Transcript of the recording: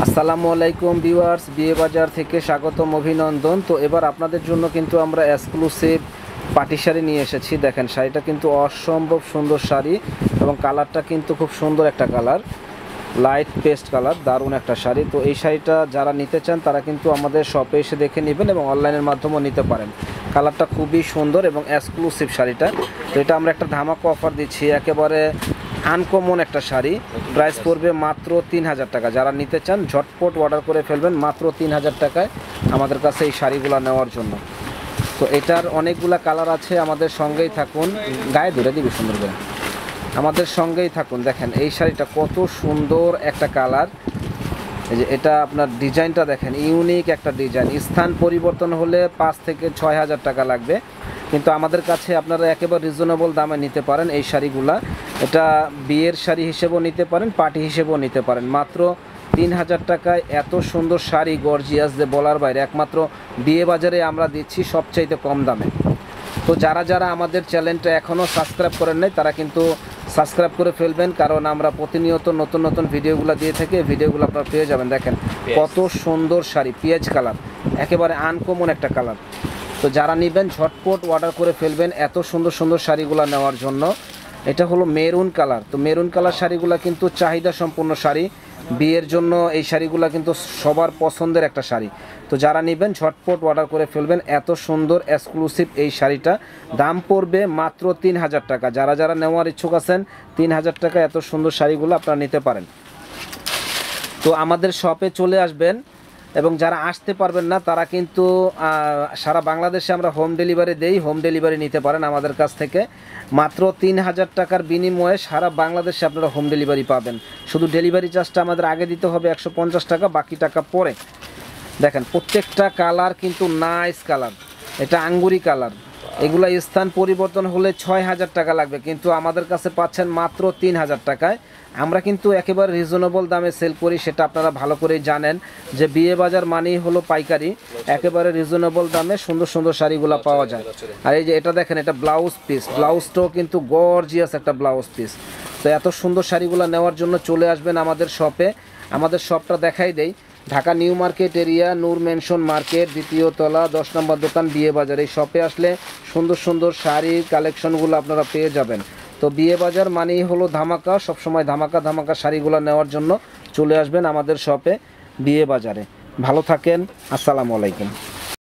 আসসালামু আলাইকুম ভিউয়ার্স, বিয়ে বাজার থেকে স্বাগতম, অভিনন্দন। তো এবার আপনাদের জন্য কিন্তু আমরা এক্সক্লুসিভ পাটি শাড়ি নিয়ে এসেছি। দেখেন শাড়িটা কিন্তু অসম্ভব সুন্দর শাড়ি এবং কালারটা কিন্তু খুব সুন্দর একটা কালার, লাইট পেস্ট কালার, দারুণ একটা শাড়ি। তো এই শাড়িটা যারা নিতে চান তারা কিন্তু আমাদের শপে এসে দেখে নেবেন এবং অনলাইনের মাধ্যমেও নিতে পারেন। কালারটা খুবই সুন্দর এবং এক্সক্লুসিভ শাড়িটা। তো এটা আমরা একটা ধামাকা অফার দিচ্ছি, একেবারে আনকমন একটা শাড়ি। প্রাইস পড়বে মাত্র 3000 টাকা। যারা নিতে চান ঝটপট অর্ডার করে ফেলবেন মাত্র 3000 টাকায় আমাদের কাছে এই শাড়িগুলো নেওয়ার জন্য। তো এটার অনেকগুলা কালার আছে, আমাদের সঙ্গেই থাকুন। গায়ে ধরে দিবি সুন্দর করে, আমাদের সঙ্গেই থাকুন। দেখেন এই শাড়িটা কত সুন্দর একটা কালার। এই যে এটা আপনার ডিজাইনটা দেখেন, ইউনিক একটা ডিজাইন। স্থান পরিবর্তন হলে 5 থেকে 6000 টাকা লাগবে, কিন্তু আমাদের কাছে আপনারা একেবারে রিজনেবল দামে নিতে পারেন এই শাড়িগুলা। এটা বিয়ের শাড়ি হিসেবেও নিতে পারেন, পার্টি হিসেবেও নিতে পারেন। মাত্র 3000 টাকায় এত সুন্দর শাড়ি, গর্জিয়াস যে বলার বাইরে। একমাত্র বিয়ে বাজারে আমরা দিচ্ছি সবচাইতে কম দামে। তো যারা যারা আমাদের চ্যানেলটা এখনও সাবস্ক্রাইব করেন নাই তারা কিন্তু সাবস্ক্রাইব করে ফেলবেন, কারণ আমরা প্রতিনিয়ত নতুন নতুন ভিডিওগুলো দিয়ে থাকি। ভিডিওগুলো আপনারা পেয়ে যাবেন। দেখেন কত সুন্দর শাড়ি, পেঁয়াজ কালার, একেবারে আনকমন একটা কালার। তো যারা নেবেন ঝটপট অর্ডার করে ফেলবেন এত সুন্দর সুন্দর শাড়িগুলো নেওয়ার জন্য। এটা হলো মেরুন কালার। তো মেরুন কালার শাড়িগুলো কিন্তু চাহিদা সম্পন্ন শাড়ি, বিয়ের জন্য এই শাড়িগুলো কিন্তু সবার পছন্দের একটা শাড়ি। তো যারা নেবেন ঝটপট অর্ডার করে ফেলবেন এত সুন্দর এক্সক্লুসিভ এই শাড়িটা। দাম পড়বে মাত্র 3000 টাকা। যারা যারা নেওয়ার ইচ্ছুক আছেন 3000 টাকা এত সুন্দর শাড়িগুলো আপনারা নিতে পারেন। তো আমাদের শপে চলে আসবেন, এবং যারা আসতে পারবেন না তারা কিন্তু সারা বাংলাদেশে আমরা হোম ডেলিভারি দেই, হোম ডেলিভারি নিতে পারেন আমাদের কাছ থেকে। মাত্র 3000 টাকার বিনিময়ে সারা বাংলাদেশে আপনারা হোম ডেলিভারি পাবেন। শুধু ডেলিভারি চার্জটা আমাদের আগে দিতে হবে 150 টাকা, বাকি টাকা পরে। দেখেন প্রত্যেকটা কালার কিন্তু নাইস কালার। এটা আঙ্গুরি কালার। এগুলা স্থান পরিবর্তন হলে 6000 টাকা লাগবে, কিন্তু আমাদের কাছে পাচ্ছেন মাত্র 3000 টাকায়। আমরা কিন্তু একেবারে রিজনেবল দামে সেল করি, সেটা আপনারা ভালো করেই জানেন যে বিয়ে বাজার মানেই হলো পাইকারি। একেবারে রিজনেবল দামে সুন্দর সুন্দর শাড়িগুলো পাওয়া যায়। আর এই যে এটা দেখেন, এটা ব্লাউজ পিস, ব্লাউজটাও কিন্তু গর্জিয়াস একটা ব্লাউজ পিস। তো এত সুন্দর শাড়িগুলো নেওয়ার জন্য চলে আসবেন আমাদের শপে। আমাদের শপটা দেখাই দেই, ঢাকা নিউ মার্কেট এরিয়া, নূর মেনশন মার্কেট, 2য় তলা, 10 নম্বর দোকান, বিয়ে বাজার। এই শপে আসলে সুন্দর সুন্দর শাড়ির কালেকশনগুলো আপনারা পেয়ে যাবেন। তো বিয়ে বাজার মানেই হলো ধামাকা, সবসময় ধামাকা ধামাকা শাড়িগুলো নেওয়ার জন্য চলে আসবেন আমাদের শপে বিয়ে বাজারে। ভালো থাকেন, আসসালামু আলাইকুম।